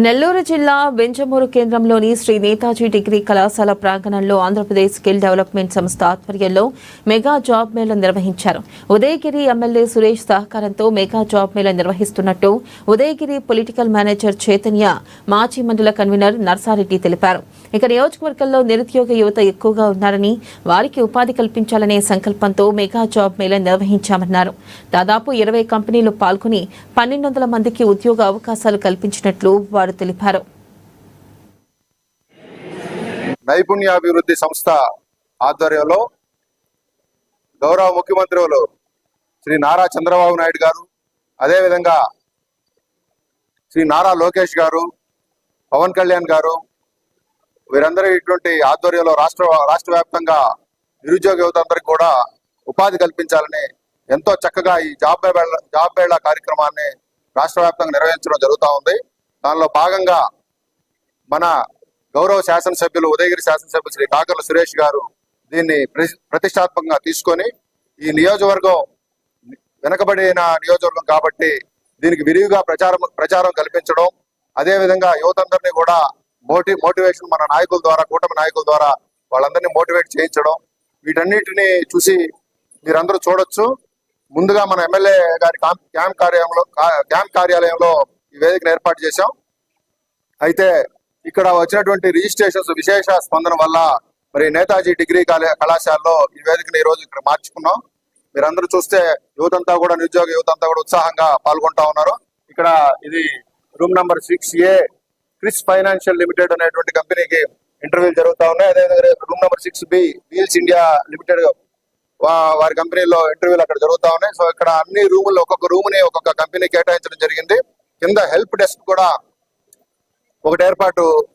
నెల్లూరు జిల్లా వెంచమూరు కేంద్రంలోని శ్రీ నేతాజీ డిగ్రీ కళాశాల ప్రాంగణంలో ఆంధ్రప్రదేశ్ స్కిల్ డెవలప్మెంట్ సంస్థ ఆధ్వర్యంలో మెగా జాబ్ మేళా నిర్వహించారు. ఉదయగిరి ఎమ్మెల్యే సురేష్ సహకారంతో మెగా జాబ్ మేళా నిర్వహిస్తున్నట్టు ఉదయగిరి పొలిటికల్ మేనేజర్ చైతన్య, మాజీ మండల కన్వీనర్ నర్సారెడ్డి తెలిపారు. ఇక నియోజకవర్గంలో నిరుద్యోగ యువత ఎక్కువగా ఉన్నారని, వారికి ఉపాధి కల్పించాలనే సంకల్పంతో మెగా జాబ్ మేళా నిర్వహించామన్నారు. దాదాపు 20 కంపెనీలు పాల్గొని 1200 మందికి ఉద్యోగ అవకాశాలు కల్పించినట్లు వారు తెలిపారు. నైపుణ్యాభివృద్ధి సంస్థ ఆధ్వర్యంలో గౌరవ ముఖ్యమంత్రులు శ్రీ నారా చంద్రబాబు నాయుడు గారు, అదేవిధంగా శ్రీ నారా లోకేష్ గారు, పవన్ కళ్యాణ్ గారు, వీరందరూ ఇటువంటి ఆధ్వర్యంలో రాష్ట్ర వ్యాప్తంగా నిరుద్యోగ యువత అందరికీ కూడా ఉపాధి కల్పించాలని ఎంతో చక్కగా ఈ జాబ్ మేళా కార్యక్రమాన్ని రాష్ట్ర వ్యాప్తంగా నిర్వహించడం జరుగుతూ ఉంది. దానిలో భాగంగా మన గౌరవ శాసనసభ్యులు, ఉదయగిరి శాసనసభ్యులు శ్రీ కాకర్ల సురేష్ గారు దీన్ని ప్రతిష్టాత్మకంగా తీసుకొని, ఈ నియోజకవర్గం వెనకబడిన నియోజకవర్గం కాబట్టి దీనికి విరివిగా ప్రచారం కల్పించడం, అదేవిధంగా యువతందరినీ కూడా మోటివేషన్ మన నాయకుల ద్వారా, కూటమి నాయకుల ద్వారా వాళ్ళందరినీ మోటివేట్ చేయించడం, వీటన్నిటిని చూసి మీరందరూ చూడొచ్చు. ముందుగా మన ఎమ్మెల్యే గారి క్యాంప్ కార్యాలయంలో ఈ వేదికను ఏర్పాటు చేశాం. అయితే ఇక్కడ వచ్చినటువంటి రిజిస్ట్రేషన్స్ విశేష స్పందన వల్ల మరి నేతాజీ డిగ్రీ కళాశాలలో ఈ వేదికను ఈ రోజు ఇక్కడ మార్చుకున్నాం. మీరందరూ చూస్తే యువతంతా కూడా, నిరుద్యోగ యువతంతా కూడా ఉత్సాహంగా పాల్గొంటా ఉన్నారు. ఇక్కడ ఇది room number 6A Chris financial limited అనేటువంటి కంపెనీకి ఇంటర్వ్యూలు జరుగుతూ ఉన్నాయి. అదేవిధంగా room number 6B wheels India limited వారి కంపెనీలో ఇంటర్వ్యూలు అక్కడ జరుగుతూ ఉన్నాయి. సో ఇక్కడ అన్ని రూముల్లో ఒక్కొక్క రూమ్ ని ఒక్కొక్క కంపెనీ కేటాయించడం జరిగింది. కింద హెల్ప్ డెస్క్ కూడా ఒకటి ఏర్పాటు